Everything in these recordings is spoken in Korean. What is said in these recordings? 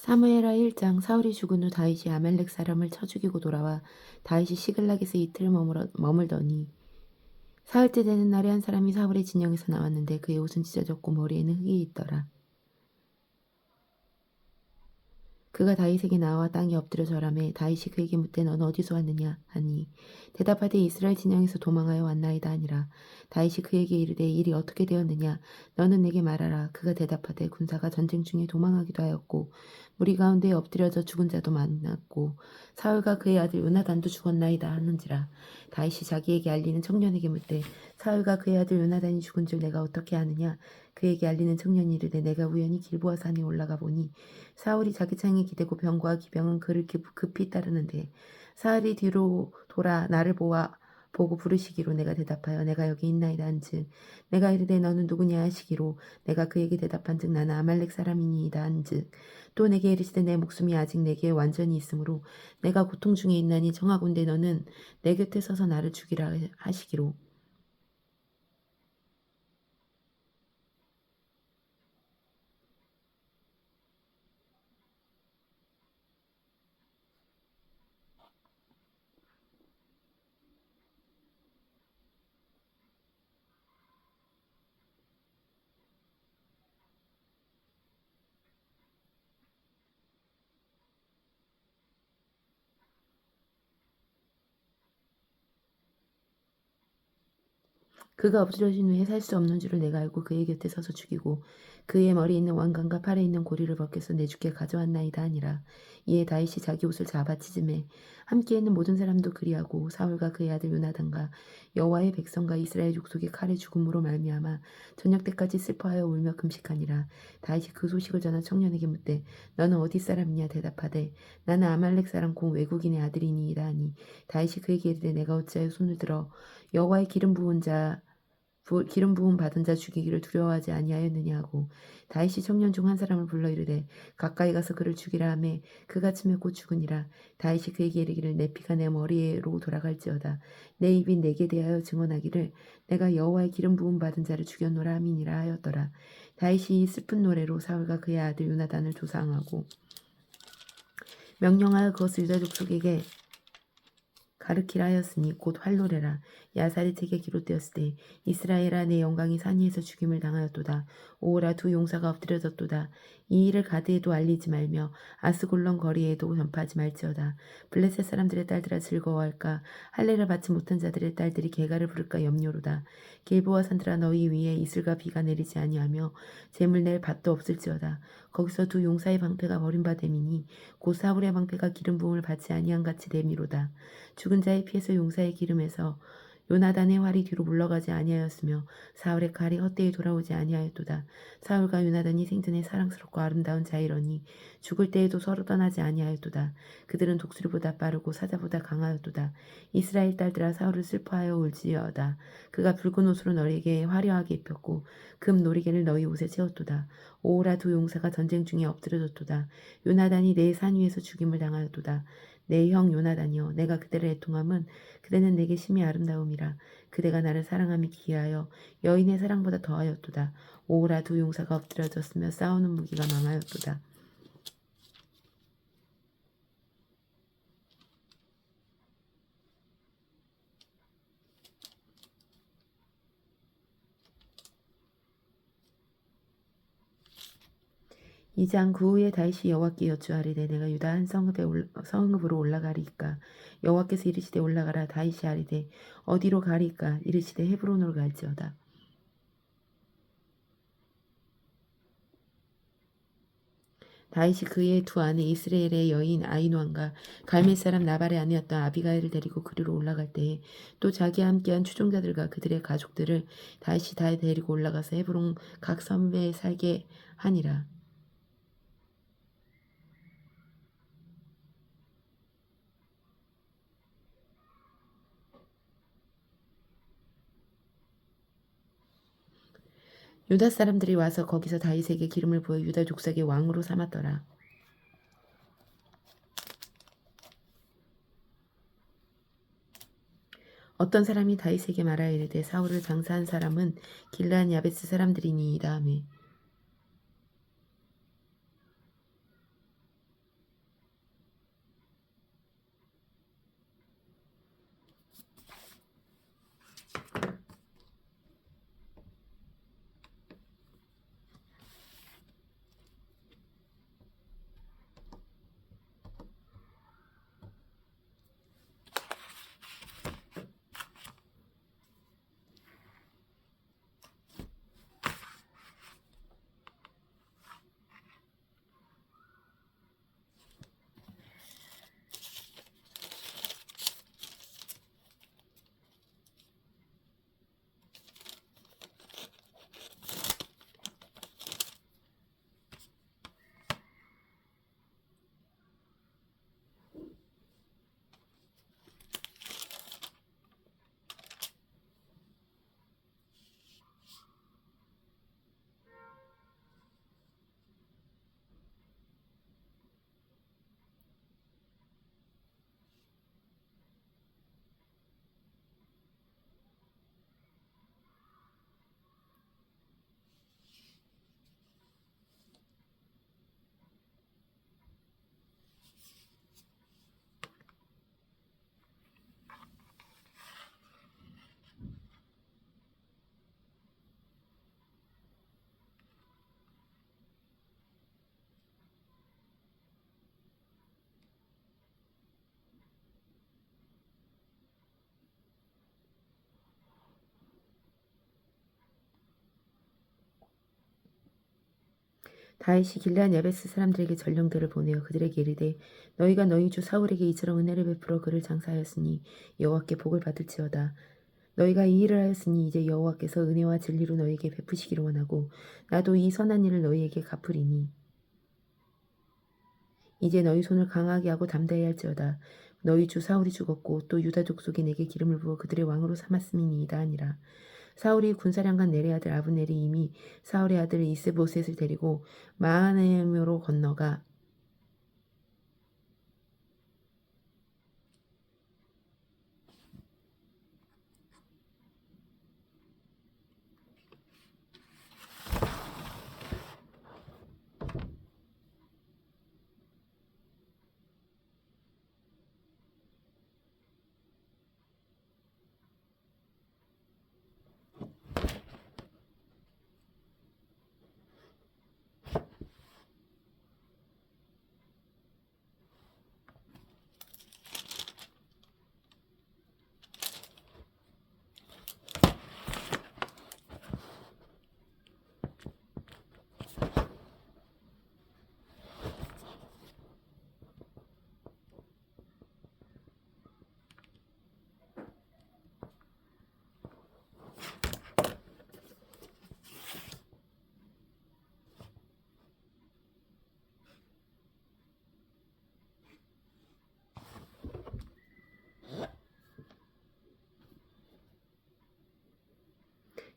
사무엘하 1장. 사울이 죽은 후 다윗이 아말렉 사람을 쳐 죽이고 돌아와 다윗이 시글락에서 이틀을 머물더니 사흘째 되는 날에 한 사람이 사울의 진영에서 나왔는데 그의 옷은 찢어졌고 머리에는 흙이 있더라. 그가 다윗에게 나와 땅에 엎드려 절하매 다윗이 그에게 묻되 너는 어디서 왔느냐 하니 대답하되 이스라엘 진영에서 도망하여 왔나이다 하니라. 다윗이 그에게 이르되 일이 어떻게 되었느냐 너는 내게 말하라. 그가 대답하되 군사가 전쟁 중에 도망하기도 하였고 무리 가운데 엎드려져 죽은 자도 많았고 사울과 그의 아들 요나단도 죽었나이다 하는지라. 다윗이 자기에게 알리는 청년에게 묻되 사울과 그의 아들 요나단이 죽은 줄 내가 어떻게 아느냐. 그에게 알리는 청년이 이르되 내가 우연히 길보아 산에 올라가 보니 사울이 자기 창에 기대고 병과 기병은 그를 급히 따르는데 사울이 뒤로 돌아 나를 보고 부르시기로 내가 대답하여 내가 여기 있나이다 한즉 내가 이르되 너는 누구냐 하시기로 내가 그에게 대답한즉 나는 아말렉 사람이니이다 한즉 또 내게 이르시되 내 목숨이 아직 내게 완전히 있으므로 내가 고통 중에 있나니 청하건대 너는 내 곁에 서서 나를 죽이라 하시기로. 그가 엎드러진 후에 살 수 없는 줄을 내가 알고 그의 곁에 서서 죽이고 그의 머리에 있는 왕관과 팔에 있는 고리를 벗겨서 내 주께 가져왔나이다 하니라. 이에 다윗이 자기 옷을 잡아 찢음에 함께 있는 모든 사람도 그리하고 사울과 그의 아들 요나단과 여호와의 백성과 이스라엘 족속의 칼에 죽음으로 말미암아 저녁 때까지 슬퍼하여 울며 금식하니라. 다윗이 그 소식을 전한 청년에게 묻되 너는 어디 사람이냐 대답하되 나는 아말렉 사람 공 외국인의 아들이니이다 하니 다윗이 그에게 이르되 내가 어찌하여 손을 들어 여호와의 기름 부음 받은 자 죽이기를 두려워하지 아니하였느냐 하고 다윗이 청년 중 한 사람을 불러 이르되 가까이 가서 그를 죽이라 하매 그가 침에 곧 죽으니라. 다윗이 그에게 이르기를 내 피가 내 머리로 돌아갈지어다 내 입이 내게 대하여 증언하기를 내가 여호와의 기름 부음 받은 자를 죽였노라 함이니라 하였더라. 다윗이 이 슬픈 노래로 사울과 그의 아들 요나단을 조상하고 명령하여 그것을 유다 족속에게 가르키라 하였으니 곧 활노래라. 야사렛에게 기록되었을 때 이스라엘아 내 영광이 산 위에서 죽임을 당하였도다. 오라 두 용사가 엎드려졌도다. 이 일을 가드에도 알리지 말며 아스골론 거리에도 전파하지 말지어다. 블레셋 사람들의 딸들아 즐거워할까. 할례를 받지 못한 자들의 딸들이 개가를 부를까 염려로다. 길보아 산들아 너희 위에 이슬과 비가 내리지 아니하며 재물 낼 밭도 없을지어다. 거기서 두 용사의 방패가 버림받음이니 곧 사울의 방패가 기름 부음을 받지 아니한 같이 됨이로다. 죽은 자의 피에서 용사의 기름에서 요나단의 활이 뒤로 물러가지 아니하였으며 사울의 칼이 헛되이 돌아오지 아니하였도다. 사울과 요나단이 생전에 사랑스럽고 아름다운 자이러니 죽을 때에도 서로 떠나지 아니하였도다. 그들은 독수리보다 빠르고 사자보다 강하였도다. 이스라엘 딸들아 사울을 슬퍼하여 울지어다. 그가 붉은 옷으로 너에게 화려하게 입혔고 금 놀이개를 너희 옷에 채웠도다. 오호라 두 용사가 전쟁 중에 엎드려졌도다. 요나단이 내 산 위에서 죽임을 당하였도다. 내 형 요나단이여 내가 그대를 애통함은 그대는 내게 심히 아름다움이라. 그대가 나를 사랑함이 기하여 여인의 사랑보다 더하였도다. 오라 두 용사가 엎드려졌으며 싸우는 무기가 망하였도다. 이 장 그 후에 다윗이 여호와께 여쭈아리되 내가 유다 한 성읍으로 올라가리이까. 여호와께서 이르시되 올라가라. 다윗이 아리되 어디로 가리이까. 이르시되 헤브론으로 갈지어다. 다윗이 그의 두 아내 이스라엘의 여인 아히노함과 갈멜 사람 나발의 아내였던 아비가일을 데리고 그리로 올라갈 때에 또 자기와 함께한 추종자들과 그들의 가족들을 다윗이 다 데리고 올라가서 헤브론 각 성읍에 살게 하니라. 유다 사람들이 와서 거기서 다윗에게 기름을 부어 유다 족속의 왕으로 삼았더라. 어떤 사람이 다윗에게 말하여 이르되 사울을 장사한 사람은 길르한 야베스 사람들이니이다 하매 다윗이 길르앗 야베스 사람들에게 전령들을 보내어 그들에게 이르되 너희가 너희 주 사울에게 이처럼 은혜를 베풀어 그를 장사하였으니 여호와께 복을 받을지어다. 너희가 이 일을 하였으니 이제 여호와께서 은혜와 진리로 너희에게 베푸시기를 원하고 나도 이 선한 일을 너희에게 갚으리니 이제 너희 손을 강하게 하고 담대히 할지어다. 너희 주 사울이 죽었고 또 유다 족속이 내게 기름을 부어 그들의 왕으로 삼았음이니이다 하니라. 사울이 군사령관 내레 아들 아브넬이 이미 사울의 아들 이스보셋을 데리고 마하나임으로 건너가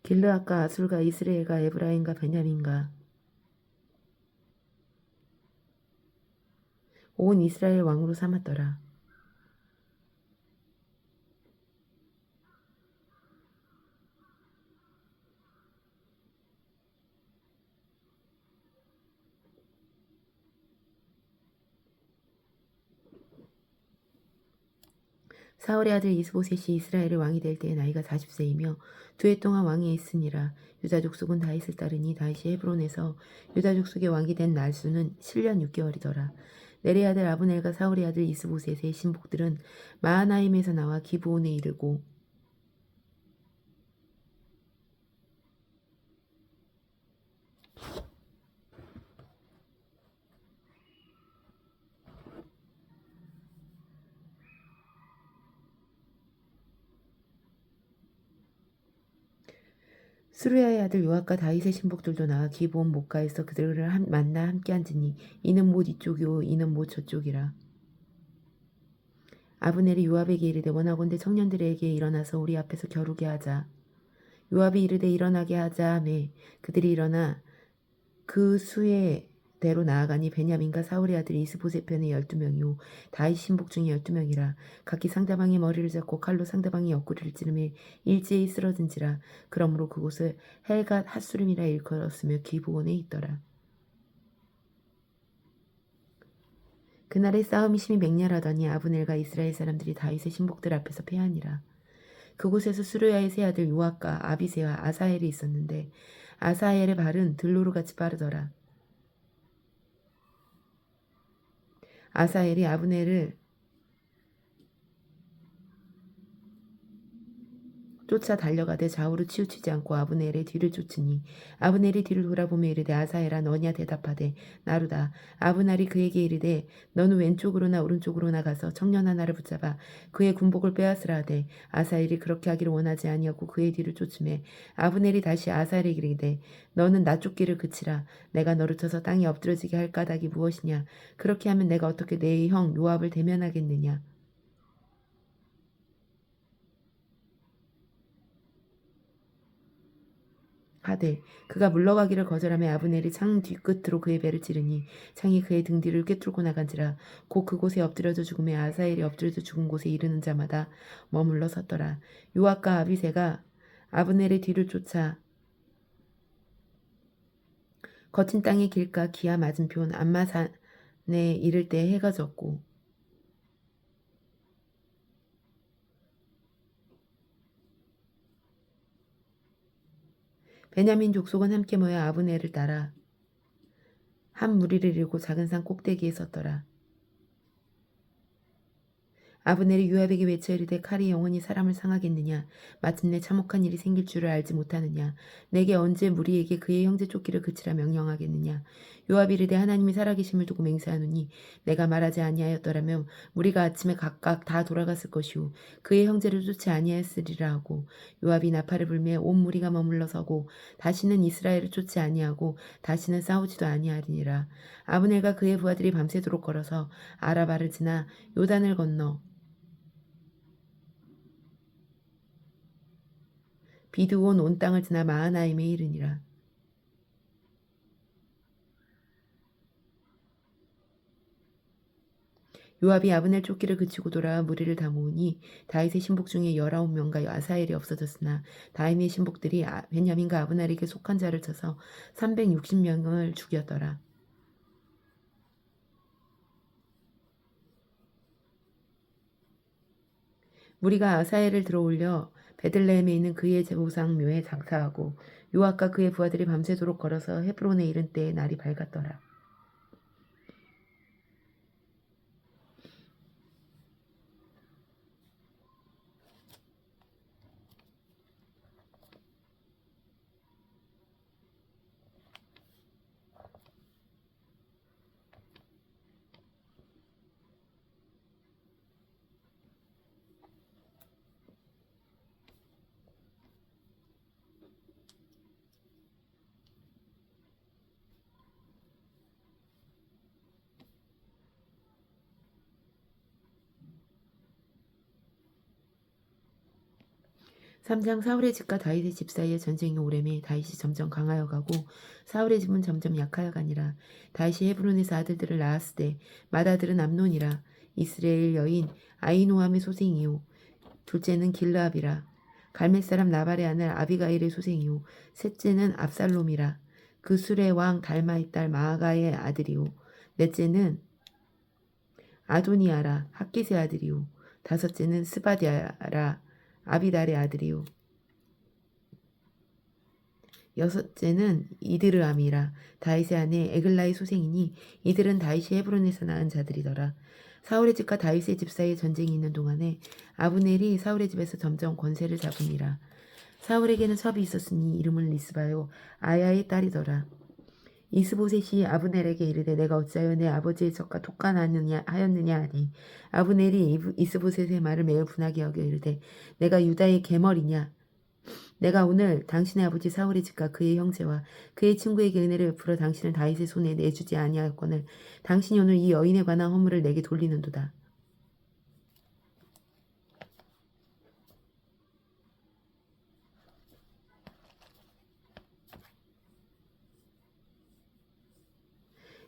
길르앗과 아술과 이스라엘과 에브라임과 베냐민과 온 이스라엘 왕으로 삼았더라. 사울의 아들 이스보셋이 이스라엘의 왕이 될 때에 나이가 40세이며 2해 동안 왕위에 있으니라. 유다 족속은 다윗을 따르니 다윗이 헤브론에서 유다 족속의 왕이 된 날수는 7년 6개월이더라. 내레 아들 아브넬과 사울의 아들 이스보셋의 신복들은 마하나임에서 나와 기브온에 이르고 수르야의 아들 요압과 다윗의 신복들도 나와 기브온 목가에서 그들을 만나 함께 앉으니 이는 못 이쪽이요 이는 못 저쪽이라. 아브넬이 요압에게 이르되 원하건대 청년들에게 일어나서 우리 앞에서 겨루게 하자. 요압이 이르되 일어나게 하자 하매 그들이 일어나 그 수에대로 나아가니 베냐민과 사울의 아들 이스보셋 편의 12명이요 다윗 신복 중에 12명이라. 각기 상대방의 머리를 잡고 칼로 상대방의 옆구리를 찌르매 일제히 쓰러진지라. 그러므로 그곳을 헬갓 핫수림이라 일컬었으며 기브온에 있더라. 그날의 싸움이 심히 맹렬하더니 아브넬과 이스라엘 사람들이 다윗의 신복들 앞에서 패하니라. 그곳에서 수르야의 세 아들 요압과 아비새와 아사헬이 있었는데 아사헬의 발은 들로루같이 빠르더라. 아사헬이 아브넬을 쫓아 달려가되 좌우로 치우치지 않고 아브넬의 뒤를 쫓으니 아브넬이 뒤를 돌아보며 이르되 아사헬아 너냐 대답하되 나루다. 아브넬이 그에게 이르되 너는 왼쪽으로나 오른쪽으로나 가서 청년 하나를 붙잡아 그의 군복을 빼앗으라 하되 아사헬이 그렇게 하기를 원하지 아니하고 그의 뒤를 쫓으매 아브넬이 다시 아사헬에게 이르되 너는 나 쫓기를 그치라. 내가 너를 쳐서 땅에 엎드러지게 할 까닭이 무엇이냐. 그렇게 하면 내가 어떻게 내 형 요압을 대면하겠느냐. 하되 그가 물러가기를 거절하며 아브넬이 창 뒤끝으로 그의 배를 찌르니 창이 그의 등 뒤를 꿰뚫고 나간지라. 곧 그곳에 엎드려져 죽음에 아사헬이 엎드려져 죽은 곳에 이르는 자마다 머물러 섰더라. 요압과 아비새가 아브넬의 뒤를 쫓아 거친 땅의 길가 기아 맞은편 암마산에 이를 때 해가 졌고 베냐민 족속은 함께 모여 아브넬을 따라 한 무리를 이루고 작은 산 꼭대기에 섰더라. 아브넬이 요압에게 외쳐 이르되 칼이 영원히 사람을 상하겠느냐 마침내 참혹한 일이 생길 줄을 알지 못하느냐 내게 언제 무리에게 그의 형제 쫓기를 그치라 명령하겠느냐 요압이 이르되 하나님이 살아계심을 두고 맹세하노니 내가 말하지 아니하였더라면 무리가 아침에 각각 다 돌아갔을 것이요 그의 형제를 쫓지 아니하였으리라 하고 요압이 나팔을 불매 온 무리가 머물러 서고 다시는 이스라엘을 쫓지 아니하고 다시는 싸우지도 아니하리니라 아브넬과 그의 부하들이 밤새도록 걸어서 아라바를 지나 요단을 건너 비드온 온 땅을 지나 마하나임에 이르니라. 요압이 아브넬 쫓기를 그치고 돌아와 무리를 다 모으니 다윗의 신복 중에 19명과 아사엘이 없어졌으나 다윗의 신복들이 베냐민과 아브넬에게 속한 자를 쳐서 360명을 죽였더라. 무리가 아사엘을 들어올려 베들레헴에 있는 그의 제사장 묘에 장사하고 요압과 그의 부하들이 밤새도록 걸어서 헤브론에 이른 때에 날이 밝았더라. 삼장 사울의 집과 다윗의 집 사이의 전쟁이 오래매 다윗이 점점 강하여 가고 사울의 집은 점점 약하여 가니라. 다윗이 헤브론에서 아들들을 낳았으되 맏아들은 암논이라 이스라엘 여인 아히노함의 소생이요 둘째는 길르압이라 갈멜 사람 나발의 아들 아비가일의 소생이요 셋째는 압살롬이라 그 술의 왕 달마의 딸 마아가의 아들이요 넷째는 아도니아라 학깃의 아들이요 다섯째는 스바디아라 아비달의 아들이요 여섯째는 이드르암이라 다윗의 아내 에글라의 소생이니 이들은 다윗이 헤브론에서 낳은 자들이더라. 사울의 집과 다윗의 집 사이에 전쟁이 있는 동안에 아브넬이 사울의 집에서 점점 권세를 잡으니라. 사울에게는 첩이 있었으니 이름은 리스바요 아야의 딸이더라. 이스보셋이 아브넬에게 이르되 내가 어찌하여 내 아버지의 적과 독간하였느냐 하니 아브넬이 이스보셋의 말을 매우 분하게 여겨 이르되 내가 유다의 계멀이냐 내가 오늘 당신의 아버지 사울의 집과 그의 형제와 그의 친구에게 은혜를 베풀어 당신을 다윗의 손에 내주지 아니하였거늘 당신이 오늘 이 여인에 관한 허물을 내게 돌리는도다.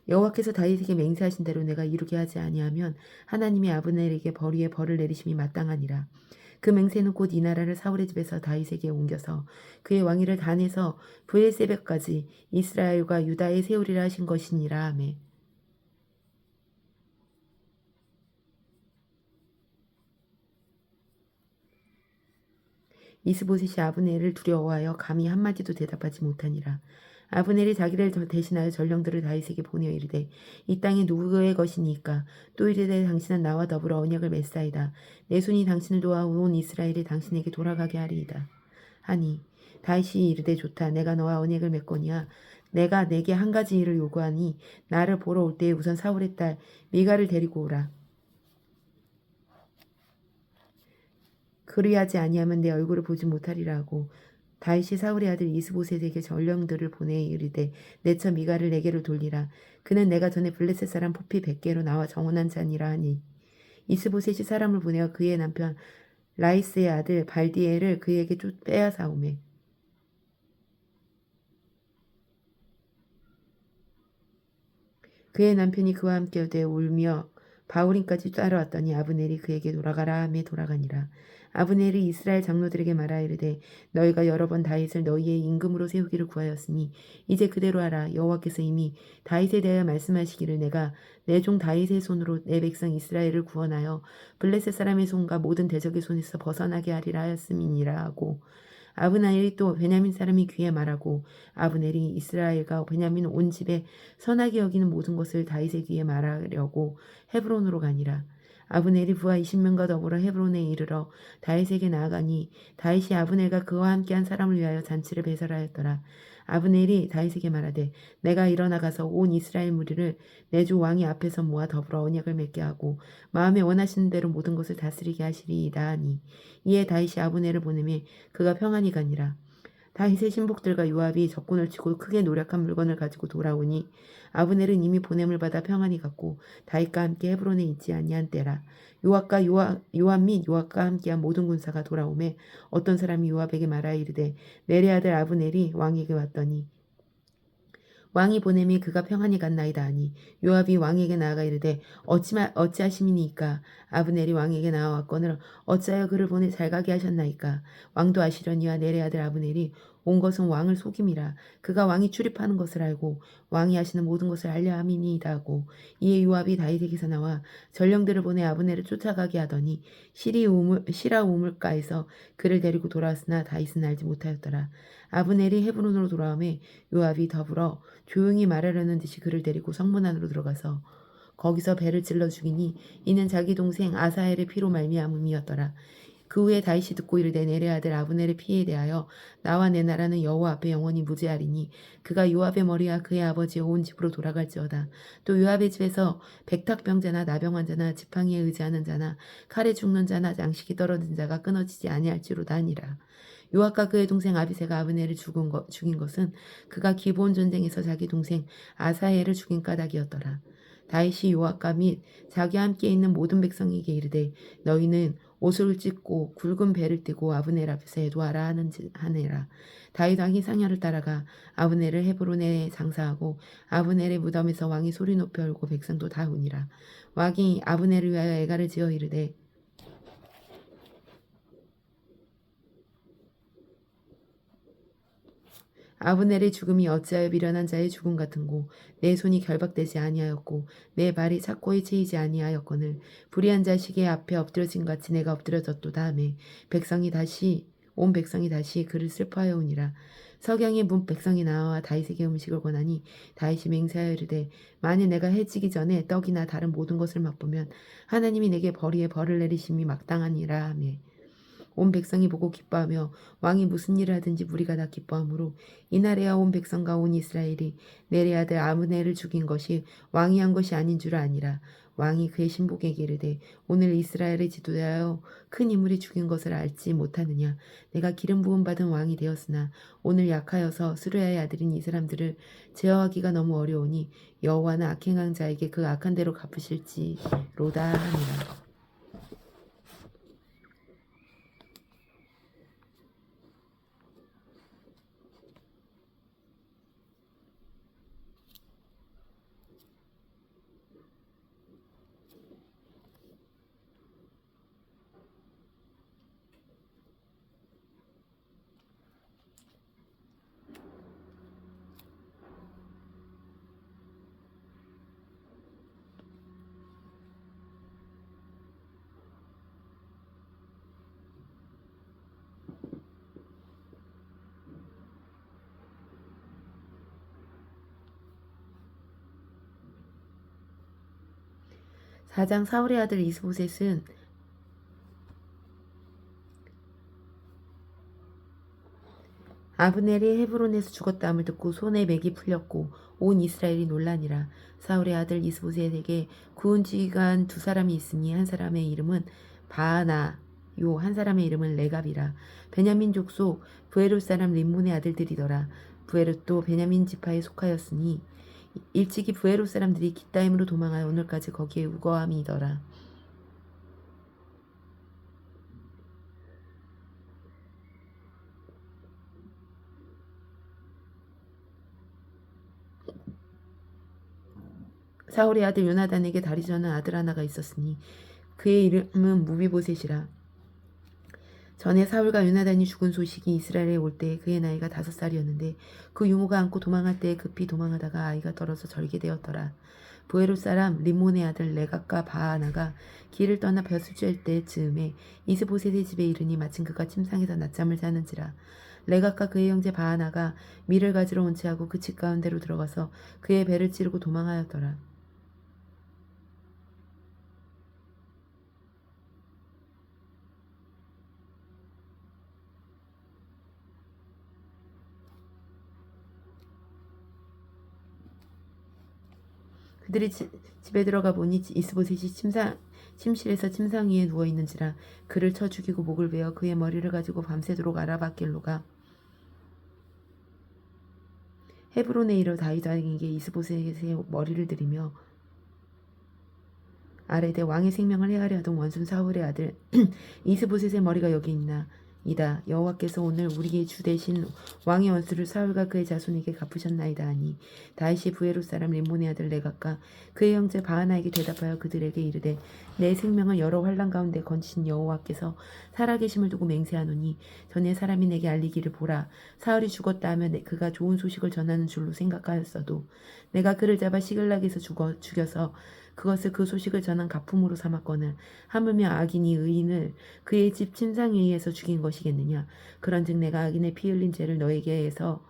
여호와께서 다윗에게 맹세하신 대로 내가 이루게 하지 아니하면 하나님이 아브넬에게 벌 위에 벌을 내리심이 마땅하니라. 그 맹세는 곧 이 나라를 사울의 집에서 다윗에게 옮겨서 그의 왕위를 단에서 브엘세벳까지 이스라엘과 유다에 세우리라 하신 것이니라 하매 이스보셋이 아브넬을 두려워하여 감히 한마디도 대답하지 못하니라. 아브넬이 자기를 대신하여 전령들을 다윗에게 보내어 이르되 이 땅이 누구의 것이니까 또 이르되 당신은 나와 더불어 언약을 맺사이다. 내 손이 당신을 도와 온 이스라엘이 당신에게 돌아가게 하리이다. 하니 다윗이 이르되 좋다. 내가 너와 언약을 맺거니와 내가 내게 한 가지 일을 요구하니 나를 보러 올 때에 우선 사울의 딸 미가를 데리고 오라. 그리하지 아니하면 내 얼굴을 보지 못하리라 하고 다윗이 사울의 아들 이스보셋에게 전령들을 보내 이르되 내 처 미가를 내게로 돌리라. 그는 내가 전에 블레셋 사람 포피 100개로 나와 정원한 자니라 하니 이스보셋이 사람을 보내어 그의 남편 라이스의 아들 발디엘을 그에게 빼앗아오매 그의 남편이 그와 함께 되어 울며 바울임까지 따라왔더니 아브넬이 그에게 돌아가라 하며 돌아가니라. 아브넬이 이스라엘 장로들에게 말하 이르되 너희가 여러 번 다윗을 너희의 임금으로 세우기를 구하였으니 이제 그대로 하라. 여호와께서 이미 다윗에 대하여 말씀하시기를 내가 내 종 다윗의 손으로 내 백성 이스라엘을 구원하여 블레셋 사람의 손과 모든 대적의 손에서 벗어나게 하리라 하였음이니라 하고 아브넬이 또 베냐민 사람이 귀에 말하고 아브넬이 이스라엘과 베냐민 온 집에 선하게 여기는 모든 것을 다윗의 귀에 말하려고 헤브론으로 가니라. 아브넬이 부하 20명과 더불어 헤브론에 이르러 다윗에게 나아가니 다윗이 아브넬과 그와 함께한 사람을 위하여 잔치를 배설하였더라. 아브넬이 다윗에게 말하되 내가 일어나가서 온 이스라엘 무리를 내 주 왕이 앞에서 모아 더불어 언약을 맺게 하고 마음에 원하시는 대로 모든 것을 다스리게 하시리이다 하니 이에 다윗이 아브넬을 보내매 그가 평안히 가니라. 다윗의 신복들과 요압이 적군을 치고 크게 노력한 물건을 가지고 돌아오니 아브넬은 이미 보냄을 받아 평안히 갔고 다윗과 함께 헤브론에 있지 아니한 때라. 요압 및 요압과 함께한 모든 군사가 돌아오매 어떤 사람이 요압에게 말하여 이르되 내레 아들 아브넬이 왕에게 왔더니 왕이 보냄이 그가 평안히 갔나이다 하니 요압이 왕에게 나아가 이르되 어찌하심이니이까. 아브넬이 왕에게 나아왔거늘 어찌하여 그를 보내 잘 가게 하셨나이까. 왕도 아시려니와 내레 아들 아브넬이 온 것은 왕을 속임이라. 그가 왕이 출입하는 것을 알고 왕이 하시는 모든 것을 알려 함이니이다 하고 이에 요압이 다윗에게서 나와 전령들을 보내 아브넬을 쫓아가게 하더니 시라 우물가에서 그를 데리고 돌아왔으나 다윗은 알지 못하였더라. 아브넬이 헤브론으로 돌아오매 요압이 더불어 조용히 말하려는 듯이 그를 데리고 성문 안으로 들어가서 거기서 배를 찔러 죽이니 이는 자기 동생 아사엘의 피로 말미암음이었더라. 그 후에 다윗이 듣고 이르되 내레 아들 아브넬의 피에 대하여 나와 내 나라는 여호와 앞에 영원히 무죄하리니 그가 요압의 머리와 그의 아버지의 온 집으로 돌아갈지어다. 또 요압의 집에서 백탁병자나 나병 환자나 지팡이에 의지하는 자나 칼에 죽는 자나 양식이 떨어진 자가 끊어지지 아니할지로다 하니라. 요압과 그의 동생 아비새가 아브넬을 죽인 것은 그가 기브온 전쟁에서 자기 동생 아사엘을 죽인 까닭이었더라. 다윗이 요압과 및 자기와 함께 있는 모든 백성에게 이르되 너희는 옷을 찢고 굵은 배를 띠고 아브넬 앞에서 애도하라 하느라. 다윗 왕이 상여를 따라가 아브넬을 헤브론에 장사하고 아브넬의 무덤에서 왕이 소리 높여 울고 백성도 다 우니라. 왕이 아브넬을 위하여 애가를 지어 이르되 아브넬의 죽음이 어찌하여 미련한 자의 죽음 같은고 내 손이 결박되지 아니하였고 내 발이 착고에 채이지 아니하였거늘 불의한 자식의 앞에 엎드려진 같이 내가 엎드려졌도다 하매 온 백성이 다시 그를 슬퍼하여 오니라. 석양의 문 백성이 나와 다윗에게 음식을 권하니 다윗이 맹세하여 이르되 만일 내가 해지기 전에 떡이나 다른 모든 것을 맛보면 하나님이 내게 벌이에 벌을 내리심이 마땅하니라 하매 온 백성이 보고 기뻐하며 왕이 무슨 일을 하든지 무리가 다 기뻐하므로 이날에야 온 백성과 온 이스라엘이 내레 아들 아브넬을 죽인 것이 왕이 한 것이 아닌 줄 아니라. 왕이 그의 신복에게 이르되 오늘 이스라엘의 지도자여 큰 인물이 죽인 것을 알지 못하느냐. 내가 기름 부음 받은 왕이 되었으나 오늘 약하여서 스루야의 아들인 이 사람들을 제어하기가 너무 어려우니 여호와는 악행한 자에게 그 악한 대로 갚으실지로다 하니라. 사장 사울의 아들 이스보셋은 아브넬이 헤브론에서 죽었다함을 듣고 손에 맥이 풀렸고 온 이스라엘이 놀라니라. 사울의 아들 이스보셋에게 구운 지휘관 두 사람이 있으니 한 사람의 이름은 바하나 한 사람의 이름은 레갑이라. 베냐민 족속 브에롯 사람 림몬의 아들들이더라. 브에롯도 베냐민 지파에 속하였으니 일찍이 브에롯 사람들이 기타임으로 도망하여 오늘까지 거기에 우거함이더라. 사울의 아들 요나단에게 다리 저는 아들 하나가 있었으니 그의 이름은 무비보셋이라. 전에 사울과 요나단이 죽은 소식이 이스라엘에 올 때 그의 나이가 5살이었는데 그 유모가 안고 도망할 때 급히 도망하다가 아이가 떨어져 절게 되었더라. 부에롯 사람 림몬의 아들 레갑과 바하나가 길을 떠나 벼슬 쬐을 때즈음에 이스보셋의 집에 이르니 마침 그가 침상에서 낮잠을 자는지라. 레갑과 그의 형제 바하나가 밀을 가지러 온 채하고 그 집 가운데로 들어가서 그의 배를 찌르고 도망하였더라. 그들이 집에 들어가 보니 이스보셋이 침실에서 침상 위에 누워 있는지라 그를 쳐 죽이고 목을 베어 그의 머리를 가지고 밤새도록 아라밧길로 가 헤브론에 이르러 다윗 왕에게 이스보셋의 머리를 들이며 아뢰되 왕의 생명을 해하려 하던 원수 사울의 아들 이스보셋의 머리가 여기 있나 이다. 여호와께서 오늘 우리의 주 대신 왕의 원수를 사울과 그의 자손에게 갚으셨나이다 하니 다윗이 부에롯 사람 림몬의 아들 레갑과 그의 형제 바하나에게 대답하여 그들에게 이르되 내 생명을 여러 환난 가운데 건지신 여호와께서 살아계심을 두고 맹세하노니 전에 사람이 내게 알리기를 보라 사울이 죽었다 하면 그가 좋은 소식을 전하는 줄로 생각하였어도 내가 그를 잡아 시글락에서 죽여서 그것을 그 소식을 전한 가품으로 삼았거늘 하물며 악인이 의인을 그의 집 침상에 의해서 죽인 것이겠느냐. 그런즉 내가 악인의 피 흘린 죄를 너희에게서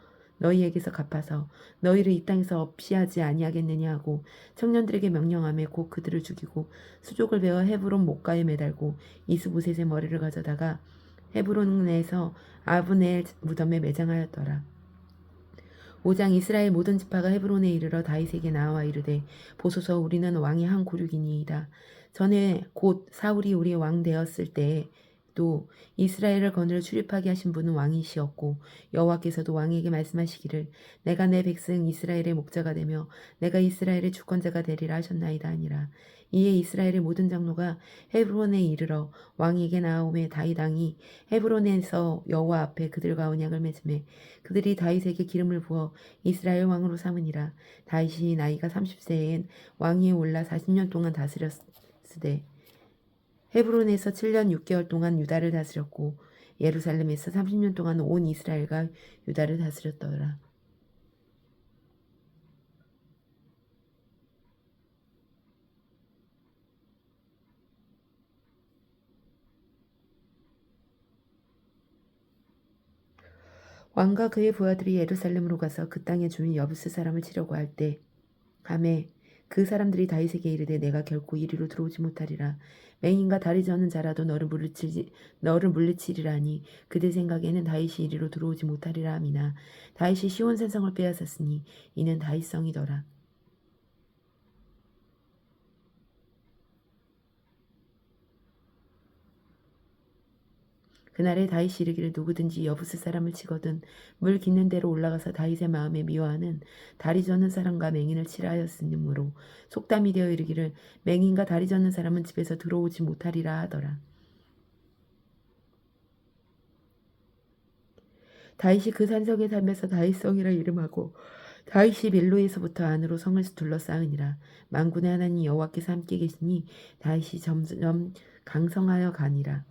갚아서 너희를 이 땅에서 없이하지 아니하겠느냐 하고 청년들에게 명령하며 곧 그들을 죽이고 수족을 베어 헤브론 목가에 매달고 이스보셋의 머리를 가져다가 헤브론에서 아브넬 무덤에 매장하였더라. 5장 이스라엘 모든 지파가 헤브론에 이르러 다윗에게 나와 이르되 보소서 우리는 왕의 한 고륙이니이다. 전에 곧 사울이 우리의 왕 되었을 때에 또 이스라엘을 거느려 출입하게 하신 분은 왕이시었고 여호와께서도 왕에게 말씀하시기를 내가 내 백성 이스라엘의 목자가 되며 내가 이스라엘의 주권자가 되리라 하셨나이다 하니라. 이에 이스라엘의 모든 장로가 헤브론에 이르러 왕에게 나아오매 다윗 왕이 헤브론에서 여호와 앞에 그들과 언약을 맺음에 그들이 다윗에게 기름을 부어 이스라엘 왕으로 삼으니라. 다윗이 나이가 30세엔 왕위에 올라 40년 동안 다스렸으되 헤브론에서 7년 6개월 동안 유다를 다스렸고 예루살렘에서 30년 동안 온 이스라엘과 유다를 다스렸더라. 왕과 그의 부하들이 예루살렘으로 가서 그 땅의 주인 여부스 사람을 치려고 할 때 밤에 그 사람들이 다윗에게 이르되 내가 결코 이리로 들어오지 못하리라. 맹인과 다리 저는 자라도 너를 물리치리라니 그들 생각에는 다윗이 이리로 들어오지 못하리라 함이나 다윗이 시온 산성을 빼앗았으니 이는 다윗성이더라. 그날에 다윗이 이르기를 누구든지 여부스 사람을 치거든 물 깊는 데로 올라가서 다윗의 마음에 미워하는 다리 저는 사람과 맹인을 치라 하였으므로 속담이 되어 이르기를 맹인과 다리 저는 사람은 집에서 들어오지 못하리라 하더라. 다윗이 그 산성에 살면서 다윗성이라 이름하고 다윗이 밀로에서부터 안으로 성을 둘러싸으니라. 만군의 하나님 여호와께서 함께 계시니 다윗이 점점 강성하여 가니라.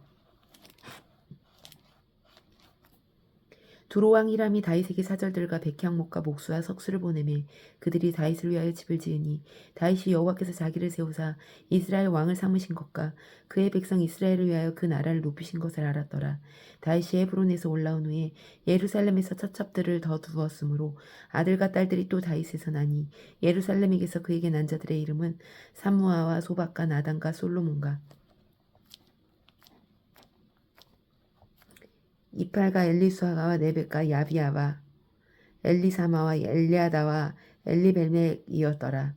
두로왕 히람이 다윗에게 사절들과 백향목과 목수와 석수를 보내매 그들이 다윗을 위하여 집을 지으니 다윗이 여호와께서 자기를 세우사 이스라엘 왕을 삼으신 것과 그의 백성 이스라엘을 위하여 그 나라를 높이신 것을 알았더라. 다윗이 헤브론에서 올라온 후에 예루살렘에서 첩첩들을 더 두었으므로 아들과 딸들이 또 다윗에서 나니 예루살렘에게서 그에게 난 자들의 이름은 삼무아와 소박과 나단과 솔로몬과 이팔과 엘리수아와 네벡과 야비아와 엘리사마와 엘리아다와 엘리벨렉이었더라.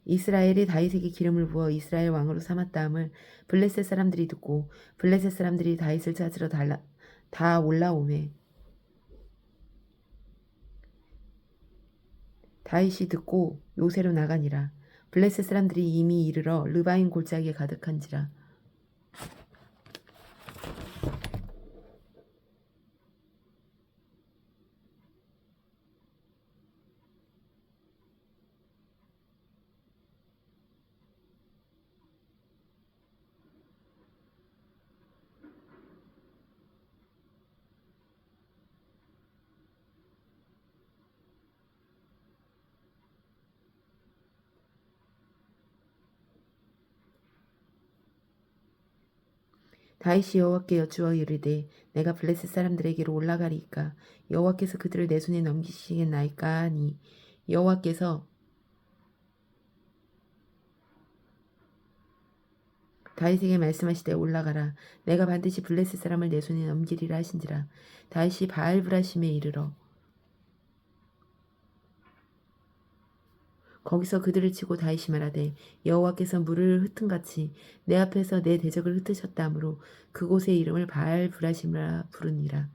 이스라엘이 다윗에게 기름을 부어 이스라엘 왕으로 삼았다함을 블레셋 사람들이 듣고 블레셋 사람들이 다윗을 찾으러 다 올라오매 다윗이 듣고 요새로 나가니라. 블레셋 사람들이 이미 이르러 르바임 골짜기에 가득한지라. 다윗이 여호와께 여쭈어 이르되 내가 블레셋 사람들에게로 올라가리이까 여호와께서 그들을 내 손에 넘기시겠나이까 하니 여호와께서 다윗에게 말씀하시되 올라가라 내가 반드시 블레셋 사람을 내 손에 넘기리라 하신지라. 다윗이 바알브라심에 이르러 거기서 그들을 치고 다윗이 말하되 여호와께서 물을 흩은같이 내 앞에서 내 대적을 흩으셨다 하므로 그곳의 이름을 바알 브라심이라 부르니라.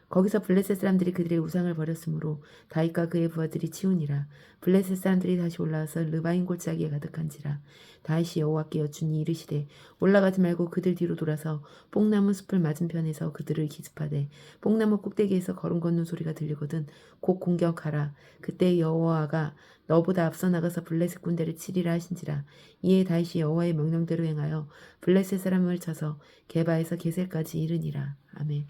거기서 블레셋 사람들이 그들의 우상을 버렸으므로 다윗과 그의 부하들이 치우니라. 블레셋 사람들이 다시 올라와서 르바인 골짜기에 가득한지라. 다윗이 여호와께 여쭈니 이르시되 올라가지 말고 그들 뒤로 돌아서 뽕나무 숲을 맞은편에서 그들을 기습하되 뽕나무 꼭대기에서 걸음 걷는 소리가 들리거든 곧 공격하라. 그때 여호와가 너보다 앞서 나가서 블레셋 군대를 치리라 하신지라. 이에 다윗이 여호와의 명령대로 행하여 블레셋 사람을 쳐서 게바에서 게셀까지 이르니라. 아멘.